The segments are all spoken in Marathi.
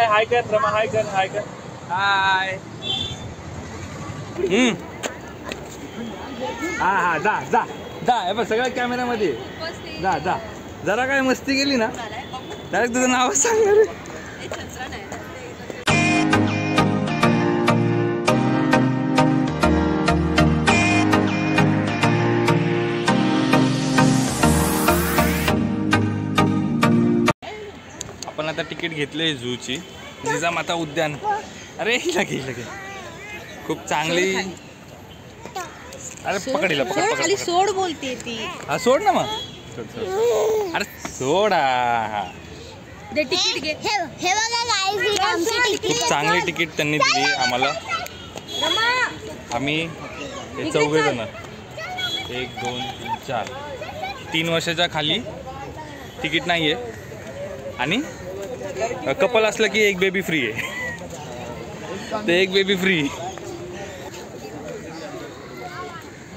हाय कर रमा, हाय कर, हाय कर, हाय. हा हा जा जा जा. हे बघ सगळ्या कॅमेऱ्यामध्ये जा जा. जरा काय मस्ती केली ना डायरेक्ट तुझं नाव सांगणार. आपण आता तिकीट घेतले झूची, जिजामाता उद्यान. अरे लगे लगे खूप चांगली. अरे पकडीला पकड, सोड बोलते ती. हा सोड ना मग. अरे सोडा. तिकीट घे. हे बघा गाईस, आमची तिकीट. खूप चांगली तिकीट त्यांनी दिली आम्हाला. आम्ही हे 4 जण, 1 2 3 4, 3 वर्षाच्या खाली तिकीट नाही आहे. आणि कपल असलं की एक बेबी फ्री आहे. ते एक बेबी फ्री.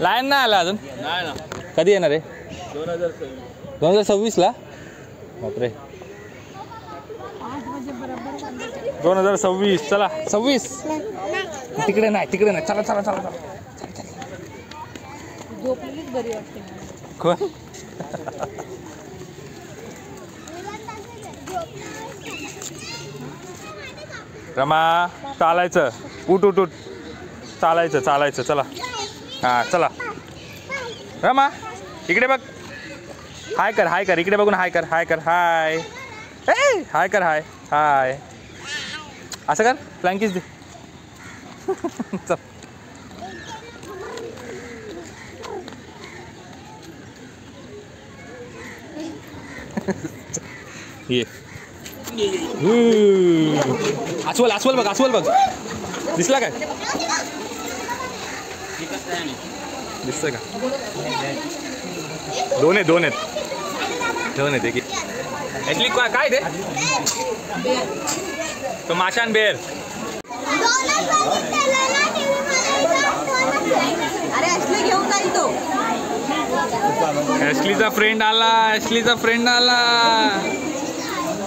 लाईन नाही आला अजून. नाही ना. कधी येणार आहे? 2026 ला. बापरे 2026. चला 26. तिकडे नाही, तिकडे नाही. चला चला चला चला. झोपलेलीच बरी वाटते. कोण? रमा चालायचं. उठ उठ उठ. चालायचं चालायचं. चला हा चला. रमा इकडे बघ. हाय कर, हाय कर. इकडे बघून हाय कर, हाय कर, हाय. ए हाय कर, हाय हाय. असं कर. फ्लँकीच दे. चल. ये अस्वल, अस्वल बघ, अस्वल बघ. दिसला काय? दिसतंय का? 2 आहेत, 2 आहेत, 2 आहेत. ॲक्च्युली काय ते? तो माशा आणि बेर. ॲश्लीचा फ्रेंड आला, ॲश्लीचा फ्रेंड आला.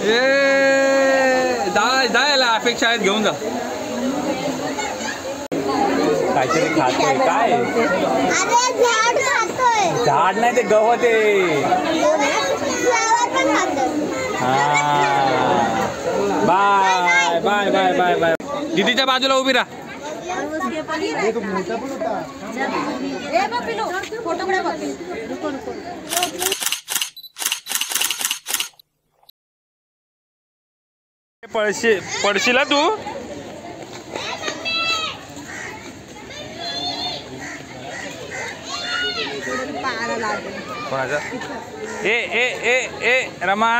ए जायला अपेक्षा शाळेत घेऊन जा. काहीतरी खातोय. काय झाड नाही ते गवत आहे. हा bye bye bye bye bye. दीदीच्या बाजूला उभी राहा. पडशील तू. कोणाचा? ए ए ए ए रमा.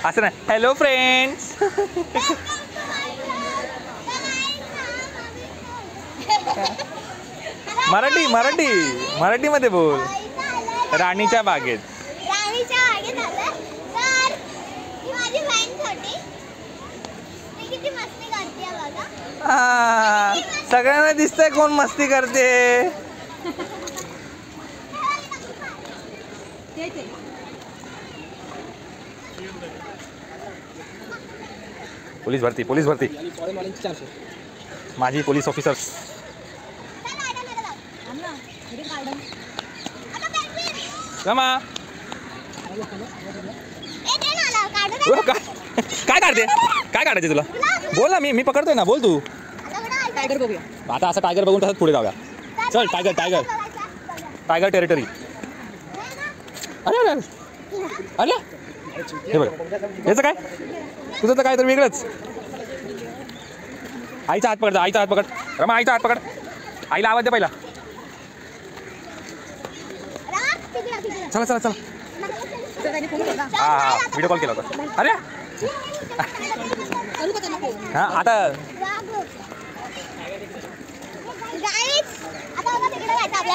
असं नाही. Hello friends. मराठी मराठी मराठीमध्ये बोल. राणीच्या बागेत. सगळ्यांना दिसतंय कोण मस्ती करते. पोलीस भरती, पोलीस भरती. माझी पोलीस ऑफिसर्स. रमा काय काढते? काय काढायचे तुला? बोल ना. मी पकडतोय ना. बोल तू. टायगर बघूया आता. असं टायगर बघून तसंच पुढे जाऊया. चल टायगर टायगर टायगर टेरिटरी. अरे अरे अरे हे बघ. याचं काय? तुझं तर काय तर वेगळंच. आईचा हात पकड, आईचा हात पकड. रमा आईचा हात पकड. आईला आवाज दे पहिला. चला चला चला. हा हा व्हिडिओ कॉल केला होता. अरे हा आता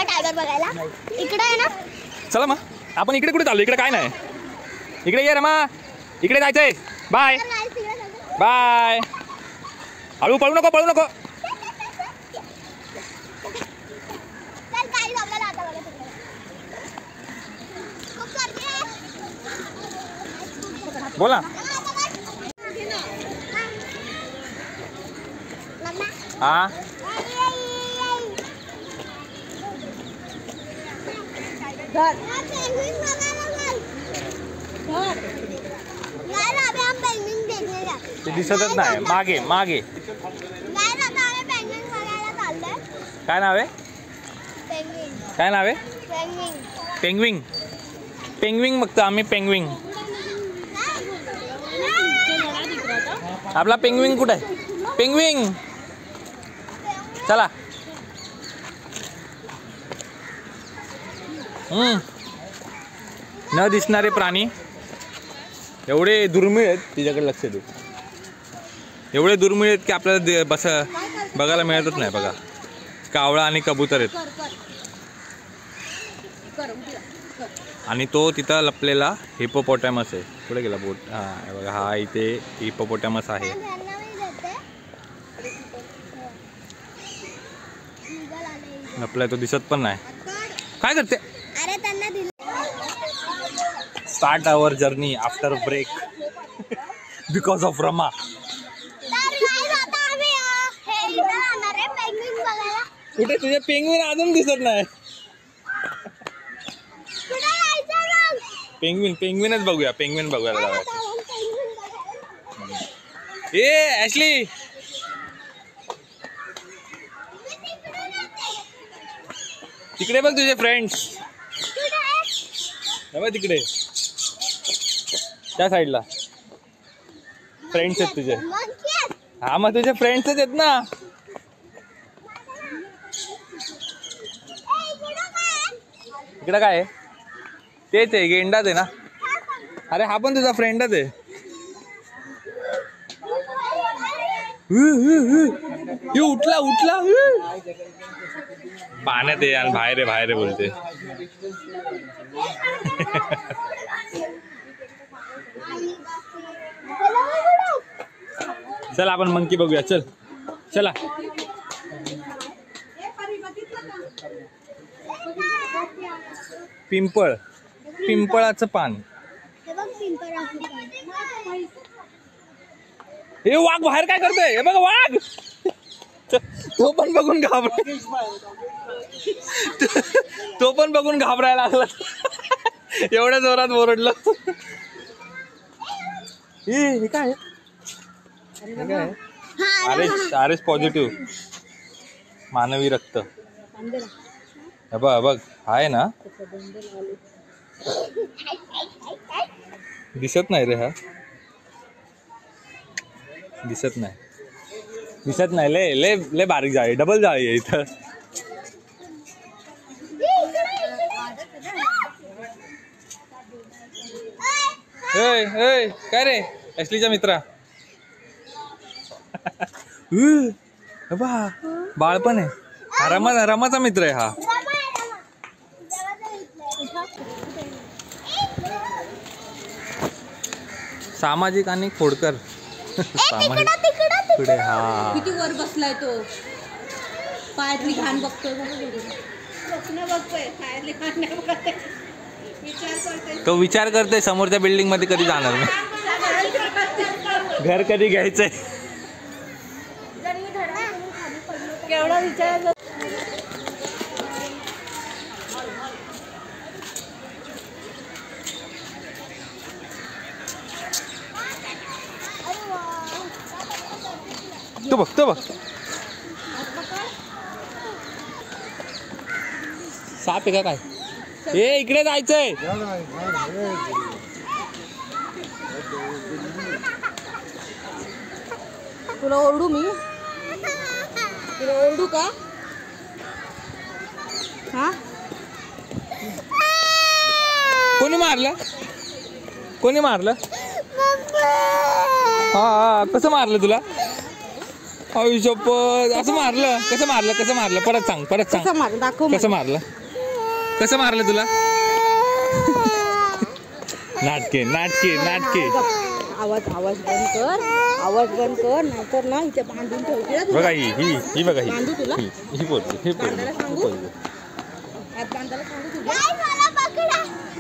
टायगर बघायला इकडे आहे ना. चला मग आपण इकडे कुठे चाललो? इकडे काय नाही. इकडे ये रमा. इकडे जायचंय. Bye bye. हळू पळू नको, पळू नको. बोला. हा ते दिसतच नाही. मागे मागे काय नाव आहे? काय नाव आहे? पेंग्विंग. पेंग्विंग बघतो आम्ही. पेंग्विंग. आपला पेंग्विंग कुठे आहे? पेंग्विंग चला. न दिसणारे प्राणी एवढे दुर्मिळ आहेत. तिच्याकडे लक्ष दे. एवढे दुर्मिळ आहेत की आपल्याला बस बघायला मिळतच नाही. बघा कावळा आणि कबूतर आहेत. आणि तो तिथं लपलेला हिपोपोटॅमस आहे. पुढे गेला बोट. हा बघा हा इथे हिपोपोटॅमस आहे. लपलाय तो दिसत पण नाही. काय करते? Start our journey after break because of Rama. कुठे तुझे पेंग्विन अजून दिसत नाही. पेंग्विनच बघूया. पेंग्विन बघूया. ए ॲशली तिकडे बघ तुझे फ्रेंड्स. तिकडे त्या साईडला फ्रेंड्स आहेत तुझे. हा मग तुझे फ्रेंड्सच आहेत ना. इकडं काय आहे? तेच आहे गेंडाच आहे ना. अरे हा पण तुझा फ्रेंडच आहे. उठला उठला. पाण्यात आहे आणि बाहेर आहे. बाहेर आहे बोलते. चल आपण मंकी बघूया. चल चला. पिंपळ. पिंपळाचं पान. हे वाघ बाहेर काय करतोय? हे बघा वाघ. तो पण बघून तो पण बघून घाबरायला लागला. एवढ्या जोरात ओरडलं. हे काय? आर एस पॉझिटिव्ह मानवी रक्त. बघ आहे ना. दिसत नाही रे. हा दिसत नाही. ले बारीक जाळी. डबल जाळी आहे इथं. काय रे ॲशलीचा मित्रा? बाळपण आहे. रमाचा मित्र आहे हा. सामाजिक आणि खोडकर. सामाजिक पुढे. हा किती वर बसलाय तो. पायातली घाण बघतोय. तो विचार करतोय समोरच्या बिल्डिंग मध्ये कधी जाणार मी. घर कधी घ्यायचंय. केवढा विचार. तो बघ साप आहे का काय? ए इकडे जायचंय. तुला ओरडू मी? तुला ओरडू का? हा कोणी मारलं? हा कसं मारलं तुला? शपथ. असं मारलं? कसं मारलं? परत सांग. कसं मारलं तुला? नाटके. आवाज बंद कर नाहीतर ना इथे बांधून ठेवते. बघा ही बघा ही पोरगी.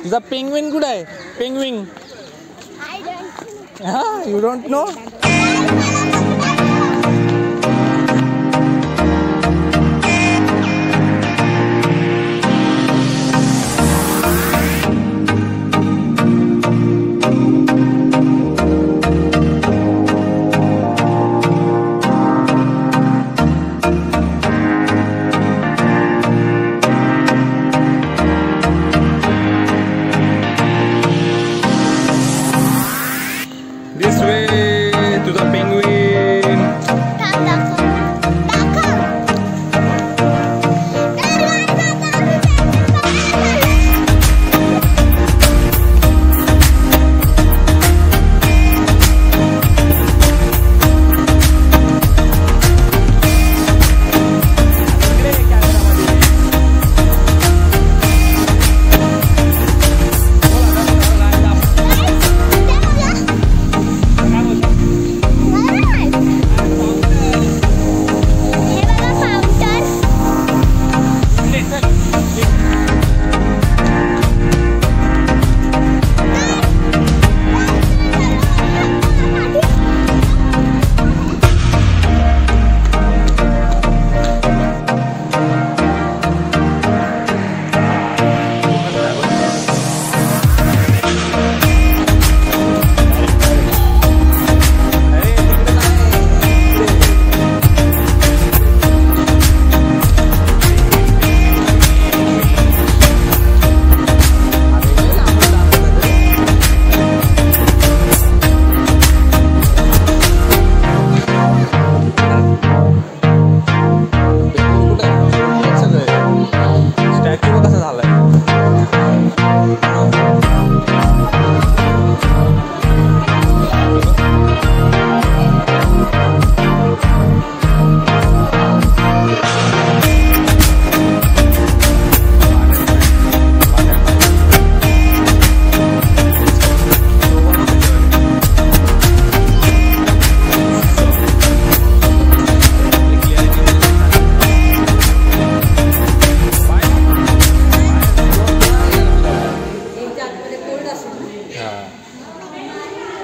तुझा पेंग्विन कुठं आहे? पेंग्विन हा you don't know. This way to the penguin.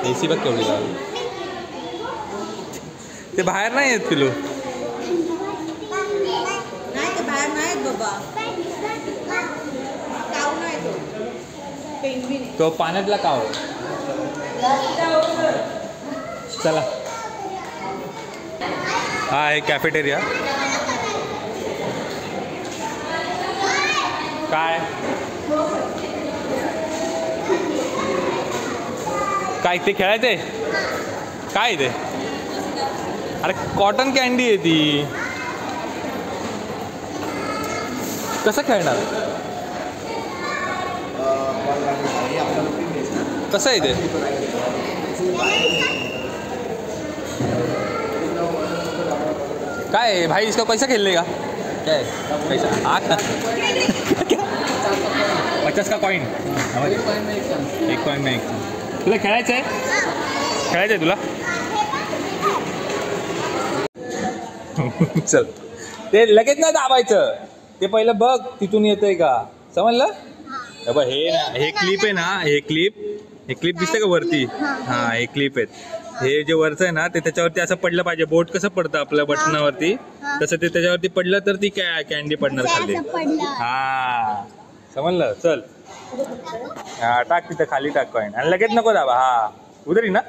AC बघ केवढी झाली. ते बाहेर नाही येत पिलू. नाही ते बाहेर नाही येत बाबा. काव नाही तो पेंग्विन आहे. तो पाण्यातला काव. चला हा आहे कॅफेटेरिया. काय काय ते खेळायचंय काय ते. अरे कॉटन कॅन्डी आहे ती. कसं खेळणार. कसं आहे ते. काय भाई इसका पैसा खेलने का क्या है पैसा 50 का कॉइन. एक कॉइन में एक. तुला खेळायचं आहे खेळायचं आहे तुला. चल ते लगेच नाही दाबायचं. ते पहिलं बघ तिथून येतंय का समजलं. बघ हे ना हे क्लिप आहे ना. हे क्लिप दिसते का वरती. हा हे क्लिप आहेत. हे जे वरचं आहे ना ते त्याच्यावरती असं पडलं पाहिजे. बोट कसं पडतं आपल्या बटनावरती तसं ते त्याच्यावरती पडलं तर ती कॅन्डी पडणार खाली. हा समजलं. चल हा टाक तिथं खाली टाक कॉइन आणि लगेच नको दाबा. हा उतरी ना.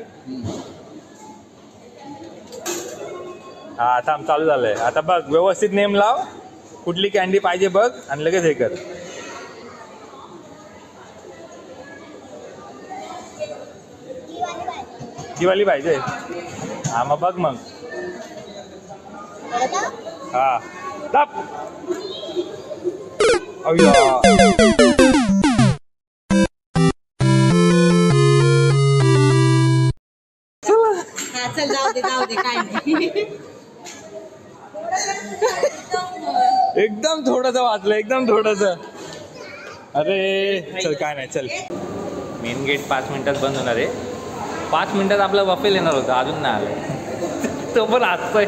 हा थांब चालू झालंय. आता बघ व्यवस्थित नेम लाव. कुठली कॅन्डी पाहिजे बघ आणि लगेच हे कर. ही वाली पाहिजे. हा मग बघ मग. हा दाब. चल जाऊ दे काय नाही. एकदम थोडस वाचलं. एकदम थोडस. अरे चल काय नाही. चल मेन गेट 5 मिनिटात बंद होणार आहे. 5 मिनिटात आपलं वफेल येणार होतं अजून नाही आलं. तो पण हसतोय.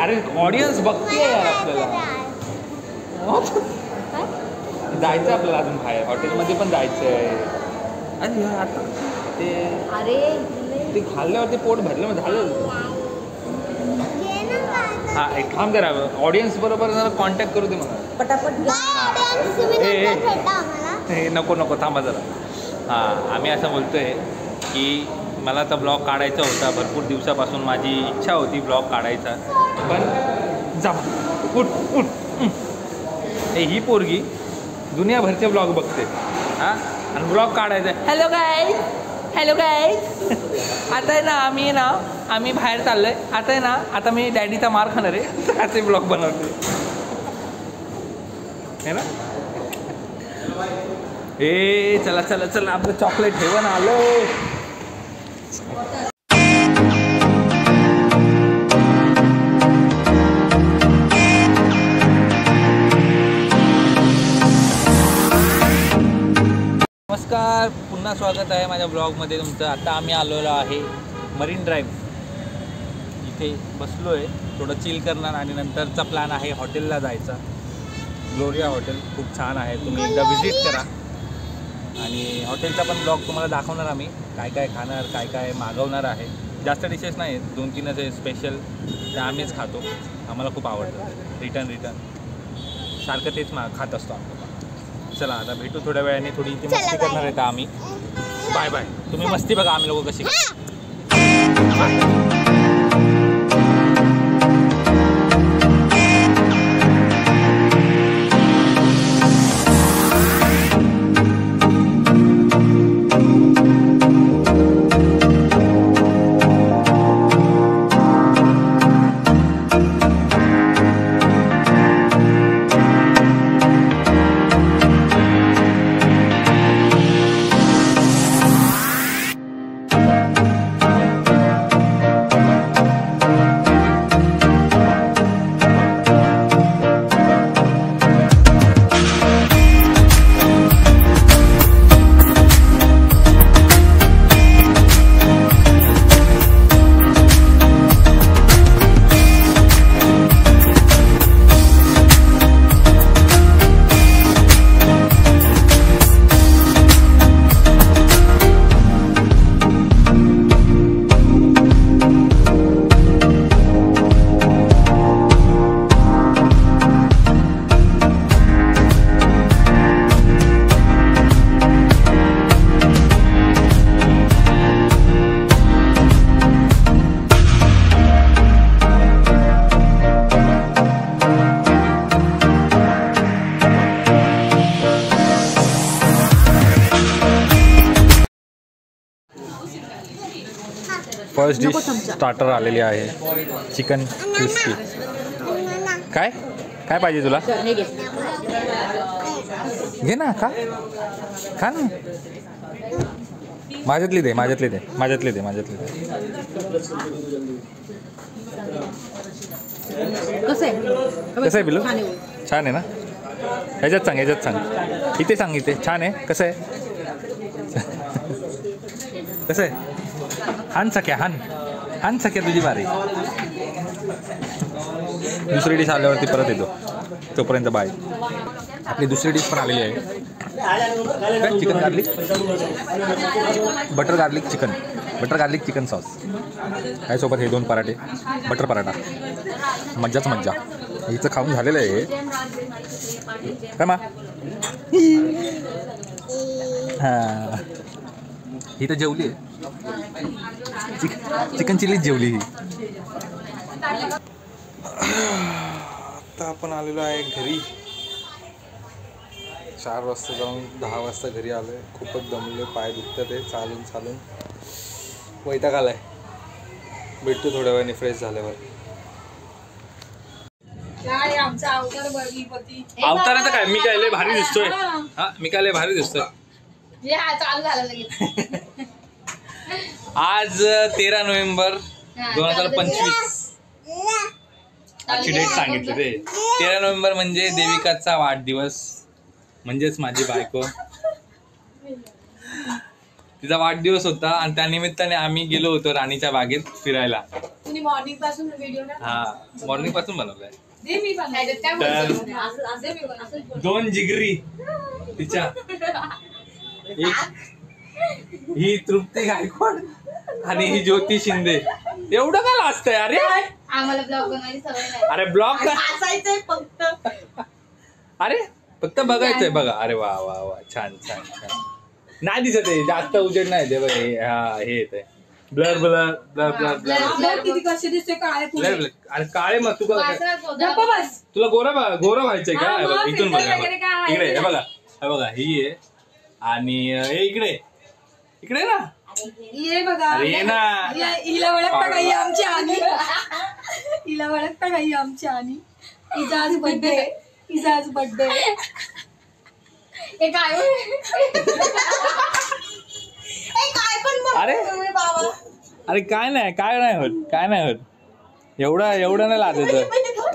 अरे ऑडियन्स बघते यार आपल्याला. जायचं आपल्याला अजून बाहेर हॉटेलमध्ये पण जायचं आहे. अरे आता ते अरे ते खाल्ल्यावरती पोट भरलं मग झालं. हा एक काम करा ऑडियन्स बरोबर जरा कॉन्टॅक्ट करू दे मला पटापट हे नको नको थांबा जरा. हां आम्ही असं बोलतो आहे की मला तर ब्लॉग काढायचा होता भरपूर दिवसापासून माझी इच्छा होती ब्लॉग काढायचा पण जा उठ उठ ही पोरगी दुनियाभरचे ब्लॉग बघते हां आणि ब्लॉग काढायचा आहे. हॅलो गाईज आता आहे ना आम्ही बाहेर चाललो आहे आता आहे ना आता मी डॅडीचा मार खाणार आहे असे ब्लॉग बनवते है ना. ए चला चला चला आपलं चॉकलेट ठेवून आलो. नमस्कार पुन्हा स्वागत आहे माझ्या ब्लॉगमध्ये तुमचं. आता आम्ही आलेलो आहे मरीन ड्राईव्ह इथे बसलो आहे थोडं चिल करणार आणि नंतरचा प्लॅन आहे हॉटेलला जायचा. ग्लोरिया हॉटेल खूप छान आहे तुम्ही एकदा व्हिजिट करा आणि हॉटेलचा पण ब्लॉग तुम्हाला दाखवणार आम्ही काय काय खाणार काय काय मागवणार आहे. जास्त डिशेस नाही 2-3 आहे स्पेशल ते आम्हीच खातो आम्हाला खूप आवडतं रिटर्न सारखं तेच खात असतो आम्ही. चला आता भेटू थोड्या वेळाने थोडी इथे मस्ती करणार आहेत आम्ही. बाय बाय तुम्ही मस्ती बघा आम्ही लोक कशी. फर्स्ट डिश स्टार्टर आलेली आहे चिकन क्रिस्पी. काय काय पाहिजे तुला घे ना खा ना माझ्यातली दे कसं आहे बिलू छान आहे ना. ह्याच्यात सांग इथे सांग इथे छान आहे कसं आहे कसं आहे. हान सख्या तुझी बारी. दुसरी डिश आल्यावरती परत येतो तोपर्यंत बाय. आपली दुसरी डिश पण आलेली आहे काय chicken garlic butter garlic chicken sauce यासोबत हे 2 पराठे बटर पराठा मज्जाच मज्जा. हिचं खाऊन झालेलं आहे काय मा. हां ही तर जेवली आहे चिकन चिल्लीच जेवली ही. आता आपण आलेलो आहे घरी 4 वाजता जाऊन 10 वाजता घरी आलो आहे. खूपच दमले पाय दुखतात आहे चालून वैताग आलाय. भेटतो थोड्या वेळाने फ्रेश झाल्यावर. अवताराचं काय मी काय लय भारी दिसतोय. हा मी काय लय भारी दिसतोय. आज 13 नोव्हेंबर 2025 आजची डेट सांगितली ते. 13 नोव्हेंबर म्हणजे देविकाचा वाढदिवस म्हणजेच माझी बायको. तिचा वाढदिवस होता आणि त्या निमित्ताने आम्ही गेलो होतो राणीच्या बागेत फिरायला. मॉर्निंग पासून बनवलाय. 2 जिगरी तिच्या ही तृप्ती गायकवाड आणि ही ज्योती शिंदे. एवढं का लाजतंय अरे? आम्हाला ब्लॉग बनवायची सवय नाही. अरे ब्लॉग असायचंय फक्त. अरे फक्त बघायचंय बघा. अरे वा वा वा छान छान छान. नाही दिसत आहे जास्त उजेड नाही ते बघ. हा हे येत blur blur blur blur blur. किती कशी दिसते काळे पुढे. अरे काळे मग तू बस. तुला गोरा व्हायचंय का? हा, हे बघ, मग इथून filter बघा वगैरे काय इकडे. आहे? हे बघा हे बघा ही आहे आणि हे इकडे इकडे ना. ये बघा. अरे ये ना. हिला ओळखता का ही आमची आणि. हिला ओळखता का ही आमची आणि. हिचा आज बर्थडे. हिचा आज बर्थडे. हे काय अरे अरे काय नाही होत एवढं नाही लागत.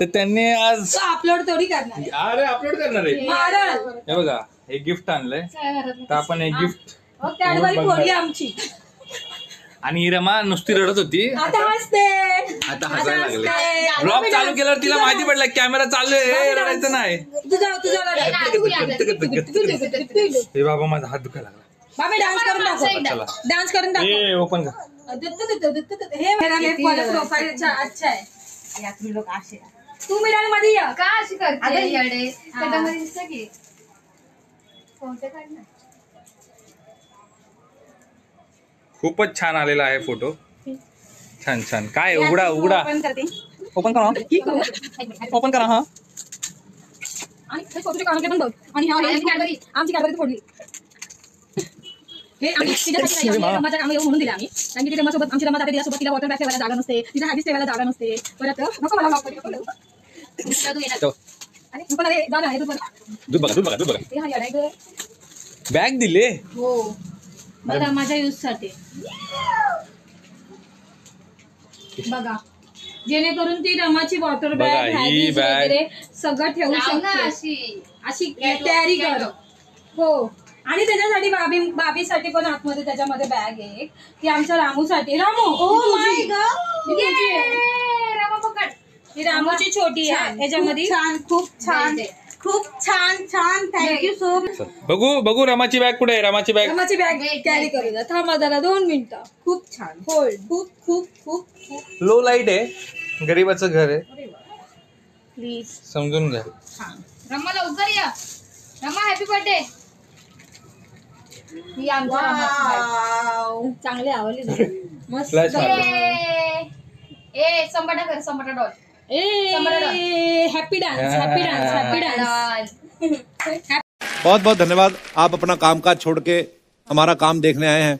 तर त्यांनी आज अपलोड थोडी करणार. अरे अपलोड करणार आहे. महाराज. हे बघा हे गिफ्ट आणलंय तर आपण हे गिफ्ट. कॅडबरी फोडली आमची. आणि ही रमा नुसती रडत होती. आता हसते. आता हसायला लागले. ब्लॉग चालू केल्यावर तिला माहिती पडलं कॅमेरा चालू आहे. रडायचं नाही. हे बाबा माझा हात दुखायला लागला. बाबा डान्स करून दाखव. डान्स करून दाखव. हे ओपन कर. हे मेरा प्रोफाईल अच्छा आहे. तुम्ही लोक असे तू मिळाल मध्ये या का अशी करते येडे. त्याच्यामध्ये दिसतं की कोणते काढणार. खूपच छान आलेला आहे फोटो. छान छान. काय उघडा ओपन करते. ओपन करा ओपन करा. हा आणि हे फोटोचे काढून पण बघ. आणि हा कॅडबरी आमची कॅडबरी फोडली. हे आम्ही तिच्यासाठी रमाच्या कामं येऊ म्हणून दिले आम्ही. कारण की ती रमासोबत आमची रमा जाते तिच्यासोबत तिला वॉटर बॅग ठेवायला जागा नसते. तिच्या हातीच ठेवायला जागा नसते. परत नको मला आणि पण अरे जागा आहे दूध बघा. हे हा येडा आहे. बॅग दिले. हो बघा माझ्या यूज साठी बघा. जेणेकरून ती रमाची वॉटर बघा, बॅग ही हॅगीज बॅग. वगैरे सगळं ठेवू शकते. अशी तयारी कर. हो आणि त्याच्यासाठी बाबीसाठी पण आतमध्ये त्याच्यामध्ये बॅग आहे. ती आमच्या रामूसाठी. रामू ही रामूची छोटी आहे. याच्यामध्ये खूप छान थँक्यू सो मच. बघू रमाची बॅग कुठे आहे? रमाची बॅग कॅरी करू द्या. थांबा जरा 2 मिनिटं. खूप छान. होल्ड. खूप लो लाईट आहे. गरीबाचं घर आहे. प्लीज समजून घ्या. रमा लवकर या. Rama happy birthday. चांगले आवडली. मस्त. फ्लॅश संबटा कर. संबटा डॉल. Happy dance. बहुत बहुत धन्यवाद. आप अपना कामकाज छोड़ के हमारा काम देखने आए हैं.